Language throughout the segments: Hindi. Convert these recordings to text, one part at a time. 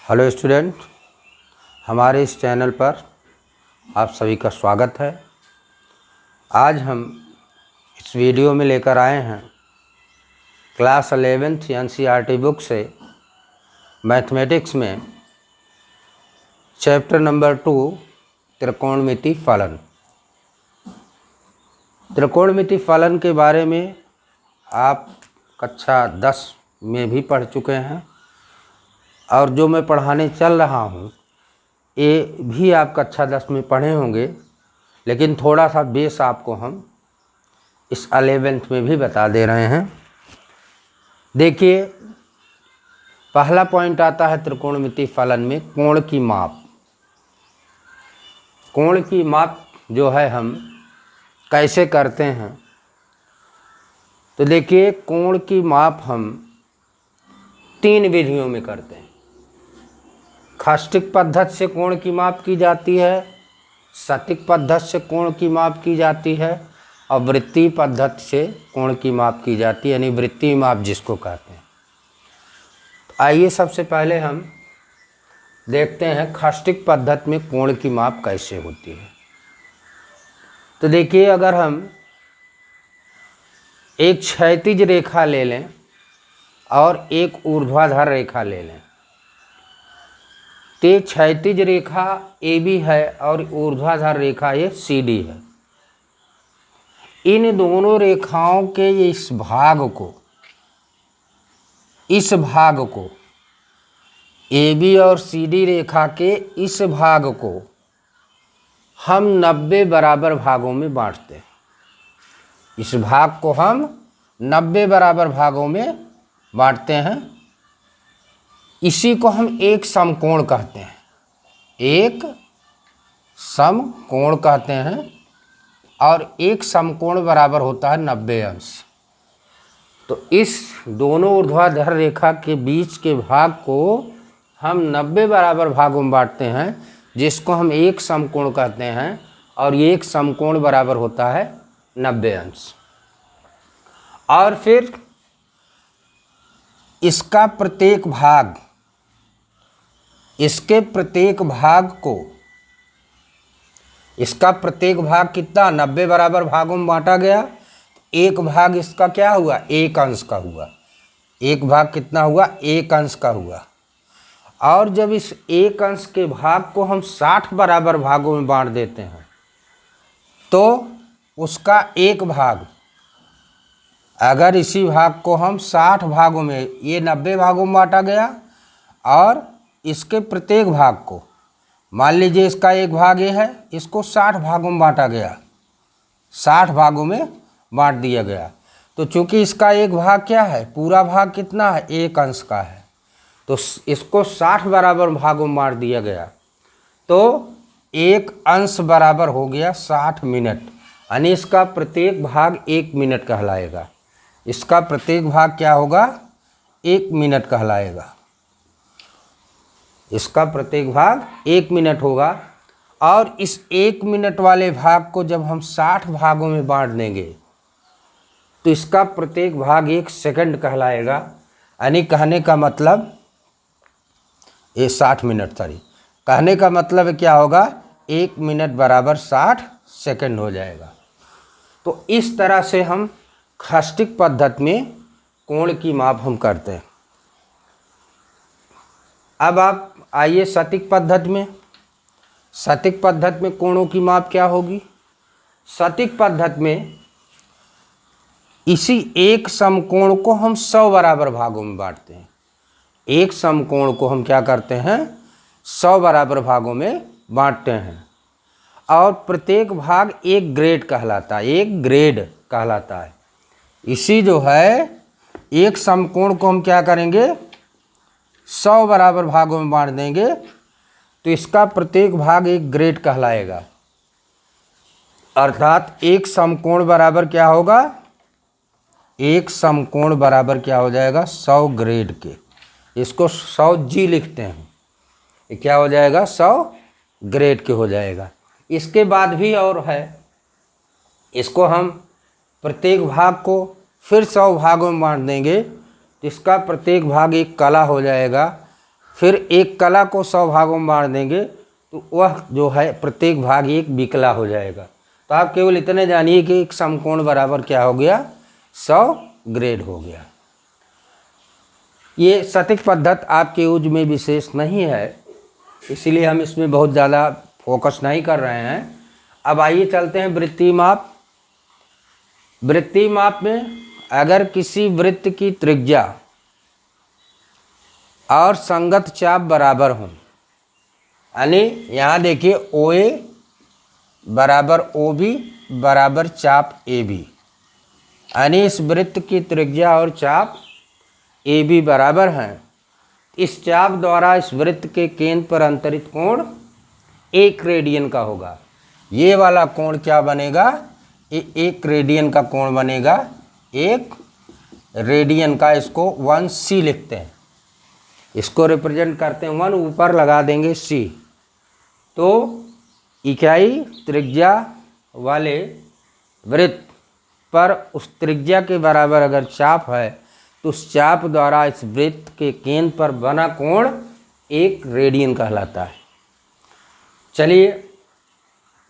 हेलो स्टूडेंट, हमारे इस चैनल पर आप सभी का स्वागत है। आज हम इस वीडियो में लेकर आए हैं क्लास 11th एनसीईआरटी बुक से मैथमेटिक्स में चैप्टर नंबर 2 त्रिकोणमिति फलन। त्रिकोणमिति फलन के बारे में आप कक्षा 10 में भी पढ़ चुके हैं और जो मैं पढ़ाने चल रहा हूँ ये भी आप कक्षा 10 में पढ़े होंगे, लेकिन थोड़ा सा बेस आपको हम इस 11th में भी बता दे रहे हैं। देखिए, पहला पॉइंट आता है त्रिकोणमिति फलन में कोण की माप। कोण की माप जो है हम कैसे करते हैं, तो देखिए कोण की माप हम 3 विधियों में करते हैं। खाष्टिक पद्धति से कोण की माप की जाती है, सतिक पद्धति से कोण की माप की जाती है और वृत्तीय पद्धति से कोण की माप की जाती है, यानी वृत्तीय माप जिसको कहते हैं। तो आइए सबसे पहले हम देखते हैं खाष्टिक पद्धति में कोण की माप कैसे होती है। तो देखिए, अगर हम एक क्षैतिज रेखा ले लें और एक ऊर्ध्वाधर रेखा ले लें, तो क्षैतिज रेखा AB है और ऊर्ध्वाधर रेखा ये CD है। इन दोनों रेखाओं के इस भाग को AB और CD रेखा के इस भाग को हम 90 बराबर भागों में बांटते हैं। इस भाग को हम 90 बराबर भागों में बांटते हैं। इसी को हम एक समकोण कहते हैं, एक समकोण कहते हैं। और एक समकोण बराबर होता है 90 अंश। तो इस दोनों ऊर्ध्वाधर रेखा के बीच के भाग को हम 90 बराबर भागों में बांटते हैं, जिसको हम एक समकोण कहते हैं। और ये एक समकोण बराबर होता है 90 अंश। और फिर इसका प्रत्येक भाग, इसके प्रत्येक भाग को, इसका प्रत्येक भाग कितना 90 बराबर भागों में बांटा गया। एक भाग इसका क्या हुआ, एक अंश का हुआ। एक भाग कितना हुआ, एक अंश का हुआ। और जब इस एक अंश के भाग को हम 60 बराबर भागों में बांट देते हैं, तो उसका एक भाग, अगर इसी भाग को हम 60 भागों में, ये 90 भागों में बांटा गया और इसके प्रत्येक भाग को, मान लीजिए इसका एक भाग ये है, इसको 60 भागों में बांटा गया, 60 भागों में बांट दिया गया। तो चूंकि इसका एक भाग क्या है, पूरा भाग कितना है, एक अंश का है, तो इसको 60 बराबर भागों में बांट दिया गया। तो एक अंश बराबर हो गया 60 मिनट, यानी इसका प्रत्येक भाग 1 मिनट कहलाएगा। इसका प्रत्येक भाग क्या होगा, 1 मिनट कहलाएगा। इसका प्रत्येक भाग 1 मिनट होगा। और इस 1 मिनट वाले भाग को जब हम 60 भागों में बांट देंगे, तो इसका प्रत्येक भाग 1 सेकंड कहलाएगा। यानी कहने का मतलब, ये 60 मिनट, सॉरी, कहने का मतलब क्या होगा, 1 मिनट बराबर 60 सेकंड हो जाएगा। तो इस तरह से हम खाष्टिक पद्धति में कोण की माप हम करते हैं। अब आप आइए सतिक पद्धति में। सतिक पद्धति में कोणों की माप क्या होगी। सतिक पद्धति में इसी एक समकोण को हम 100 बराबर भागों में बांटते हैं। एक समकोण को हम क्या करते हैं, 100 बराबर भागों में बांटते हैं। और प्रत्येक भाग एक ग्रेड कहलाता है, एक ग्रेड कहलाता है। इसी जो है एक समकोण को हम क्या करेंगे, 100 बराबर भागों में बांट देंगे, तो इसका प्रत्येक भाग एक ग्रेड कहलाएगा। अर्थात एक समकोण बराबर क्या होगा, एक समकोण बराबर क्या हो जाएगा, 100 ग्रेड के। इसको 100G लिखते हैं, ये क्या हो जाएगा, 100 ग्रेड के हो जाएगा। इसके बाद भी और है, इसको हम प्रत्येक भाग को फिर 100 भागों में बांट देंगे, तो इसका प्रत्येक भाग एक कला हो जाएगा। फिर एक कला को 100 भागों में बांट देंगे तो वह जो है प्रत्येक भाग एक विकला हो जाएगा। तो आप केवल इतने जानिए कि एक समकोण बराबर क्या हो गया, 100 ग्रेड हो गया। ये सटीक पद्धत आपके यूज में विशेष नहीं है, इसीलिए हम इसमें बहुत ज़्यादा फोकस नहीं कर रहे हैं। अब आइए चलते हैं वृत्तीय माप। वृत्तीय माप में अगर किसी वृत्त की त्रिज्या और संगत चाप बराबर हों, यानी यहाँ देखिए OA बराबर OB बराबर चाप AB, यानी इस वृत्त की त्रिज्या और चाप AB बराबर हैं। इस चाप द्वारा इस वृत्त के केंद्र पर अंतरित कोण 1 रेडियन का होगा। ये वाला कोण क्या बनेगा, ये 1 रेडियन का कोण बनेगा। 1 रेडियन का, इसको 1C लिखते हैं, इसको रिप्रेजेंट करते हैं 1, ऊपर लगा देंगे C। तो इकाई त्रिज्या वाले वृत्त पर उस त्रिज्या के बराबर अगर चाप है तो उस चाप द्वारा इस वृत्त के केंद्र पर बना कोण 1 रेडियन कहलाता है। चलिए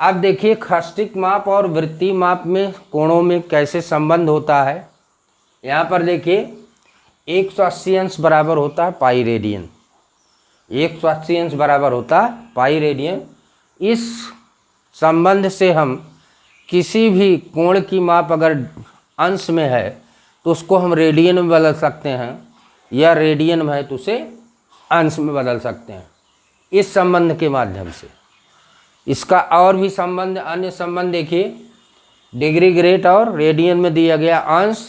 अब देखिए खष्टिक माप और वृत्तीय माप में कोणों में कैसे संबंध होता है। यहाँ पर देखिए 180 अंश बराबर होता है पाई रेडियन, 180 अंश बराबर होता है पाई रेडियन। इस संबंध से हम किसी भी कोण की माप अगर अंश में है तो उसको हम रेडियन में बदल सकते हैं, या रेडियन में है तो उसे अंश में बदल सकते हैं इस संबंध के माध्यम से। इसका और भी संबंध, अन्य संबंध देखिए, डिग्री ग्रेट और रेडियन में दिया गया अंश,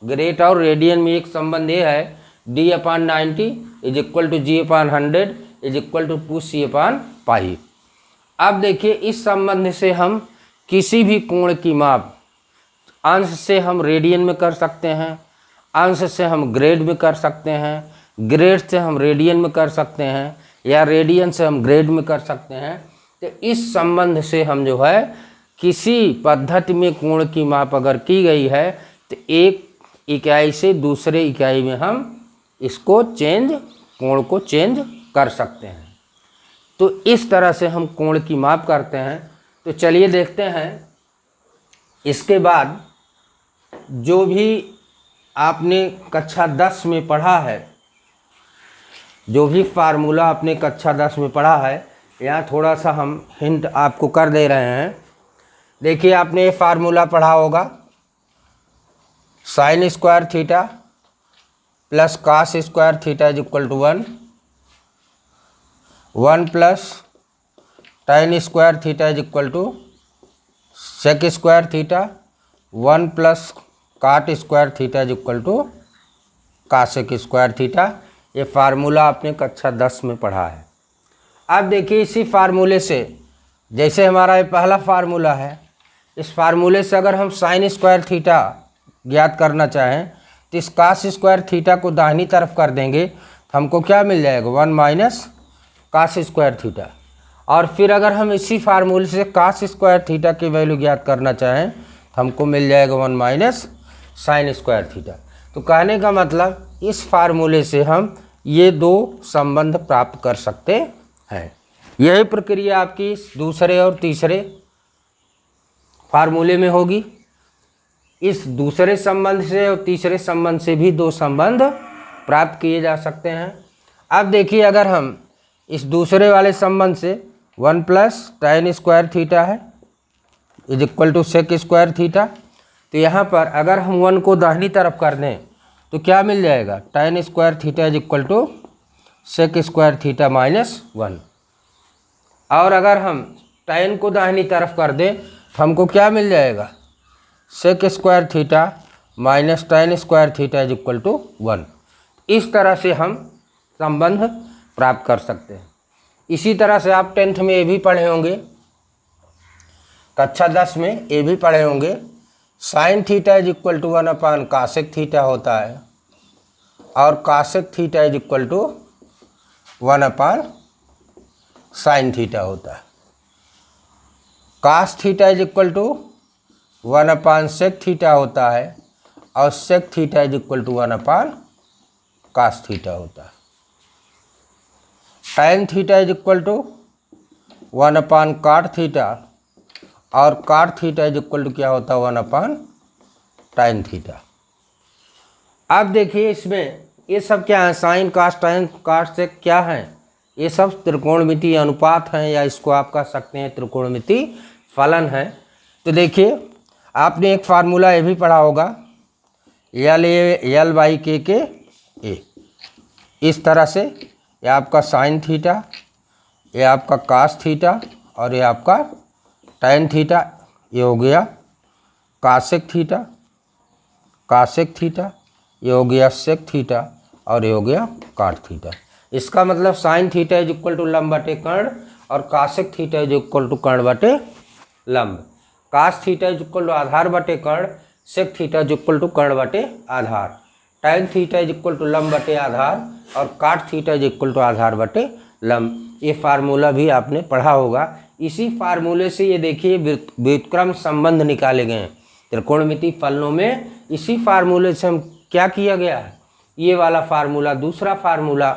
ग्रेट और रेडियन में एक संबंध ये है D/90 is equal to G/100 is equal to 2C/पाई। अब देखिए इस संबंध से हम किसी भी कोण की माप अंश से हम रेडियन में कर सकते हैं, अंश से हम ग्रेड में कर सकते हैं, ग्रेड से हम रेडियन में कर सकते हैं, या रेडियन से हम ग्रेड में कर सकते हैं। तो इस संबंध से हम जो है किसी पद्धति में कोण की माप अगर की गई है तो एक इकाई से दूसरे इकाई में हम इसको कोण को चेंज कर सकते हैं। तो इस तरह से हम कोण की माप करते हैं। तो चलिए देखते हैं इसके बाद जो भी आपने कक्षा 10 में पढ़ा है, जो भी फार्मूला आपने कक्षा 10 में पढ़ा है, यहाँ थोड़ा सा हम हिंट आपको कर दे रहे हैं। देखिए आपने ये फार्मूला पढ़ा होगा, sin square theta plus cos square theta is equal to 1 plus tan square theta is equal to sec square theta, 1 plus cot square theta is equal to cosec square theta. ये फार्मूला आपने कक्षा 10 में पढ़ा है। अब देखिए इसी फार्मूले से, जैसे हमारा ये पहला फार्मूला है, इस फार्मूले से अगर हम sin स्क्वायर थीटा ज्ञात करना चाहें तो इस cos स्क्वायर थीटा को दाहिनी तरफ कर देंगे तो हमको क्या मिल जाएगा, 1 माइनस cos स्क्वायर थीटा। और फिर अगर हम इसी फार्मूले से cos स्क्वायर थीटा की वैल्यू ज्ञात करना चाहें तो हमको मिल जाएगा 1 माइनस sin स्क्वायर थीटा। तो कहने का मतलब इस फार्मूले से हम ये दो संबंध प्राप्त कर सकते हैं। यही प्रक्रिया आपकी दूसरे और तीसरे फार्मूले में होगी। इस दूसरे संबंध से और तीसरे संबंध से भी दो संबंध प्राप्त किए जा सकते हैं। अब देखिए अगर हम इस दूसरे वाले संबंध से 1 प्लस tan स्क्वायर थीटा है is equal to sec square theta, तो यहाँ पर अगर हम 1 को दाहिनी तरफ कर दें तो क्या मिल जाएगा, tan square theta is equal to sec square theta minus 1। और अगर हम tan को दाहिनी तरफ कर दें तो हमको क्या मिल जाएगा, sec square theta minus tan square theta is equal to 1। इस तरह से हम संबंध प्राप्त कर सकते हैं। इसी तरह से आप 10th में ये भी पढ़े होंगे, कक्षा 10 में ये भी पढ़े होंगे, sine theta is equal to 1 cosec theta होता है और cosec theta is equal to 1 sine theta होता है। Cos theta is equal to 1 sec theta होता है और sec theta is equal to 1 cos theta होता है। tan theta is equal to 1/cot theta, और cot theta is equal to क्या होता है 1/tan थीटा। अब देखिए इसमें ये सब क्या है, साइन कास्ट tan कास्ट से क्या है, ये सब त्रिकोणमितीय अनुपात हैं, या इसको आप कह सकते हैं त्रिकोणमितीय फलन है। तो देखिए आपने एक फार्मूला ये भी पढ़ा होगा, L/K A। इस तरह से ये आपका साइन थीटा, ये आपका कास थीटा, और ये आपका tan थीटा, ये हो गया कासेक थीटा, कासेक थीटा, ये हो गया सेक थीटा, और ये हो गया काट थीटा। इसका मतलब sine theta is equal to लंब बटे कर्ण, और cosec theta is equal to कर्ण बटे लंब, cos theta is equal to आधार बटे कर्ण, sec theta is equal to कर्ण बटे आधार, tan theta is equal to लंब बटे आधार, और cot theta is equal to आधार बटे लंब। ये फार्मूला भी आपने पढ़ा होगा। इसी फार्मूले से ये देखिए व्युत्क्रम संबंध निकाले गए हैं त्रिकोणमितीय फलनों में। इसी फार्मूले से हम क्या किया गया है, ये वाला फार्मूला, दूसरा फार्मूला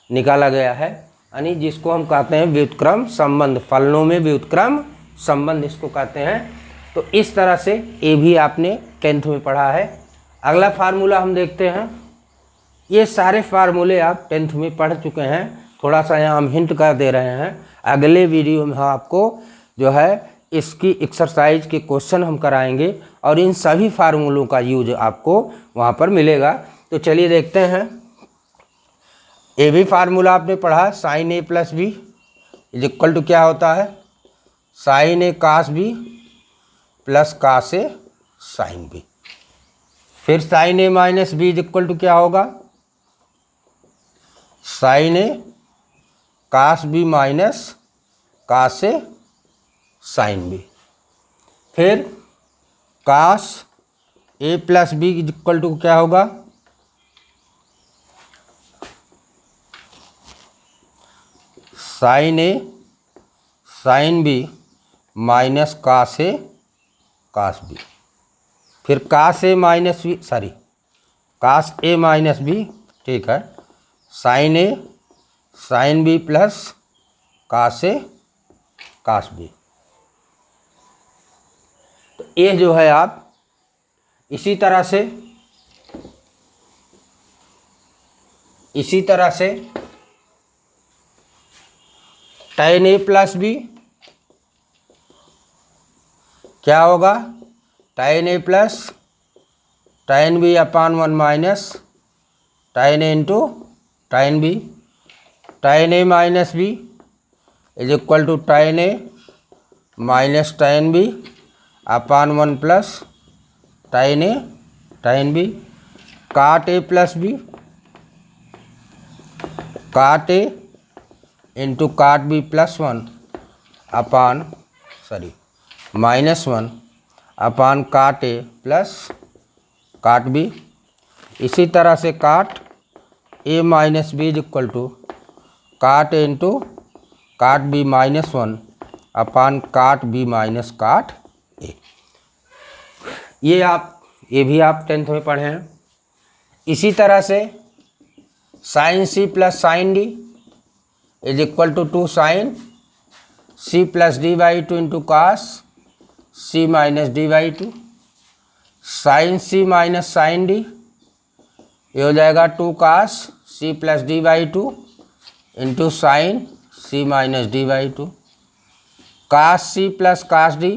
निकाला गया है, यानी जिसको हम कहते हैं व्युत्क्रम संबंध, फलनों में व्युत्क्रम संबंध इसको कहते हैं। तो इस तरह से ये भी आपने 10th में पढ़ा है। अगला फार्मूला हम देखते हैं। ये सारे फार्मूले आप 10th में पढ़ चुके हैं, थोड़ा सा यहाँ हम हिंट कर दे रहे हैं। अगले वीडियो में हम आपको जो है इसकी एक्सरसाइज के क्वेश्चन हम कराएंगे, और इन सभी फार्मूलों का यूज आपको वहाँ पर मिलेगा। तो चलिए देखते हैं। ये भी फार्मूला आपने पढ़ा, sine A plus B is equal to क्या होता है, sine A cos B plus cos A sine B. फिर sine A minus B is equal to क्या होगा, sine A cos B minus cos A sine B. फिर cos A plus B is equal to क्या होगा, sine A sine B minus cos A cos B. फिर cos A minus B, sorry cos A minus B, ठीक है, sine A sine B plus cos A cos B. तो ये जो है आप इसी तरह से tan ए प्लस बी क्या होगा, tan A plus tan B upon 1 minus tan A into tan B. tan A minus B is equal to tan A minus tan B upon 1 plus tan A tan B. Cot A plus B, cot A into cot B plus 1 upon minus 1 upon cot A plus cot B. इसी तरह से cot A minus B is equal to cot A into cot B minus 1 upon काट बी माइनस काट ए। ये भी आप 10th में पढ़े हैं। इसी तरह से sine C plus sine D is equal to 2 sine C plus D by 2 into cos C minus D by 2। Sine C minus sine D ये हो जाएगा 2 cos C plus D by 2 into sine C minus D by 2। Cos C plus cos D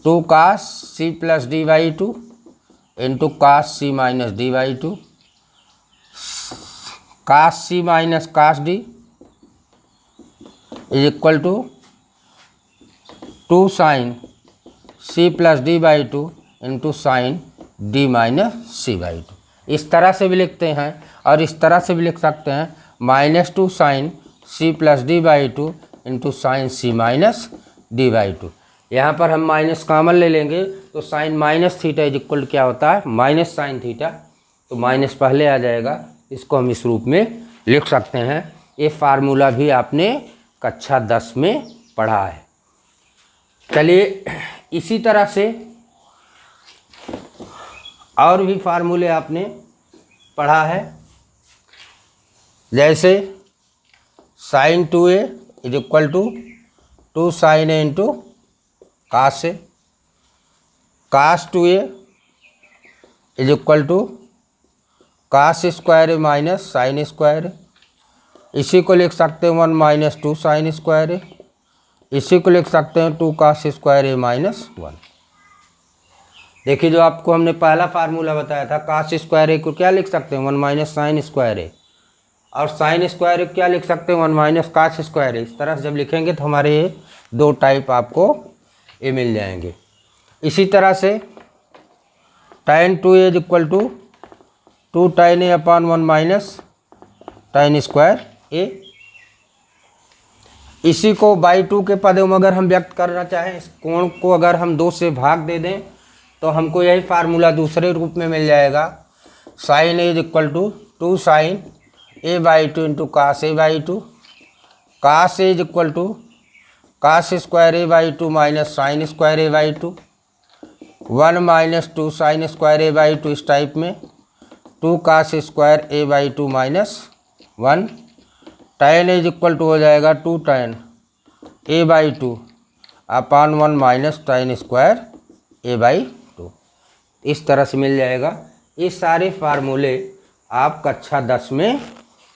2 cos C plus D by 2 into cos C minus D by 2। Cos C minus cos D is equal to 2 sine C plus D by 2 into sine D minus C by 2। इस तरह से भी लिखते हैं, और इस तरह से भी लिख सकते हैं minus 2 sine C plus D by 2 into sine C minus D by 2। यहाँ पर हम माइनस कॉमन ले लेंगे तो sine minus theta is equal to होता है, माइनस साइन थीटा, तो माइनस पहले आ जाएगा, इसको हम इस रूप में लिख सकते हैं। ये फार्मूला भी आपने कक्षा 10 में पढ़ा है। चलिए इसी तरह से और भी फार्मूले आपने पढ़ा है, जैसे sine 2a is equal to 2 sine A into cos A, cos 2a is equal to cos square A minus sine square A. इसी को लिख सकते हैं 1 माइनस 2 साइन स्क्वायर ए, इसी को लिख सकते हैं 2 कास स्क्वायर ए माइनस 1। देखिए जो आपको हमने पहला फार्मूला बताया था, कास स्क्वायर ए को क्या लिख सकते हैं 1 माइनस साइन स्क्वायर ए, और साइन स्क्वायर ए क्या लिख सकते हैं 1 माइनस कास स्क्वायर ए। इस तरह से जब लिखेंगे तो हमारे ये दो टाइप आपको ये मिल जाएंगे। इसी तरह से tan 2a is equal to 2 tan a upon 1 minus tan square A. इसी को बाई 2 के पदों में अगर हम व्यक्त करना चाहें, इस कोण को अगर हम 2 से भाग दे दें तो हमको यही फार्मूला दूसरे रूप में मिल जाएगा। Sine A is equal to 2 sine A by 2 into cos A by 2, cos A is equal to cos square A by 2 minus sine square A by 2, 1 minus 2 sine square A by 2 इस टाइप में, 2 cos square A by 2 minus 1, tan is equal to हो जाएगा 2 tan A by 2 upon 1 minus tan square A by 2। इस तरह से मिल जाएगा। ये सारे फार्मूले आप कक्षा 10 में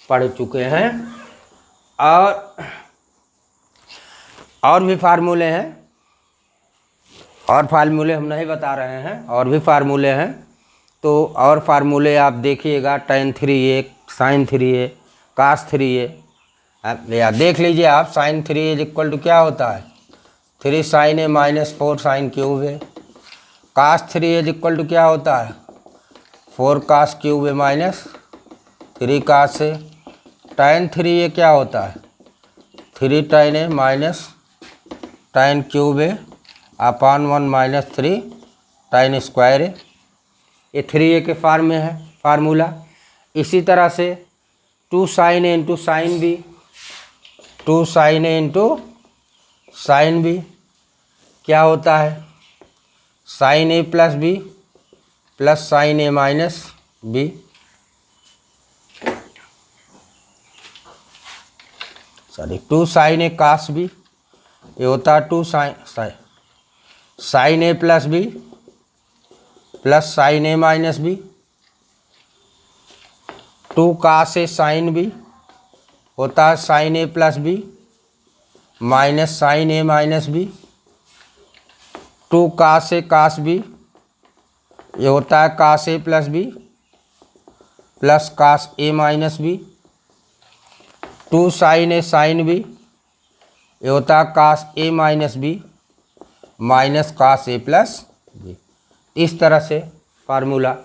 पढ़ चुके हैं, और भी फार्मूले हैं, और फार्मूले हम नहीं बता रहे हैं, और भी फार्मूले हैं। तो और फार्मूले आप देखिएगा, tan 3a sin 3a cos 3a, या देख लीजिए आप। sin 3a is equal to क्या होता है 3 sin a minus 4 sin cube है। cos 3a is equal to क्या होता है 4 cos क्यूब है minus 3 cos a। tan 3a क्या होता है 3 tan a minus tan cube है अपॉन 1 माइनस 3 tan स्क्वायर है। ये 3a के फॉर्म में है फार्मूला। इसी तरह से 2 sin a into sine B, 2 sin a into sine B क्या होता है sine A plus B plus sine A minus B. Sorry 2 sin a cos b, ये होता है 2 sine A plus B plus sine A minus B, 2 cos a sine B होता है sine A plus B minus sine A minus B, 2 cos a cos b, ये होता है cos a plus B plus cos a minus B, 2 sin a sine B, ये होता है cos a minus B minus cos a plus B. इस तरह से फार्मूला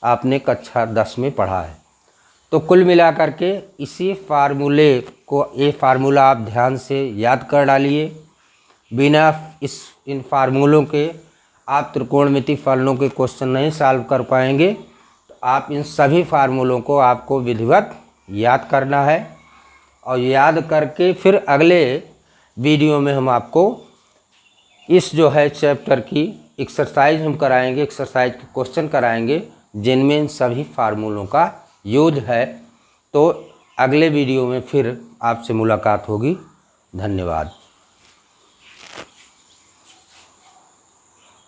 आपने कक्षा 10 में पढ़ा है। तो कुल मिलाकर के इसी फार्मूले को, ये फार्मूला आप ध्यान से याद कर डालिए। बिना इन फार्मूलों के आप त्रिकोणमिति फलनों के क्वेश्चन नहीं सॉल्व कर पाएंगे। तो आप इन सभी फार्मूलों को आपको विधिवत याद करना है, और याद करके फिर अगले वीडियो में हम आपको इस जो है चैप्टर की एक्सरसाइज हम कराएंगे, एक्सरसाइज के क्वेश्चन कराएंगे जिनमें इन सभी फार्मूलों का यूज है। तो अगले वीडियो में फिर आपसे मुलाकात होगी। धन्यवाद।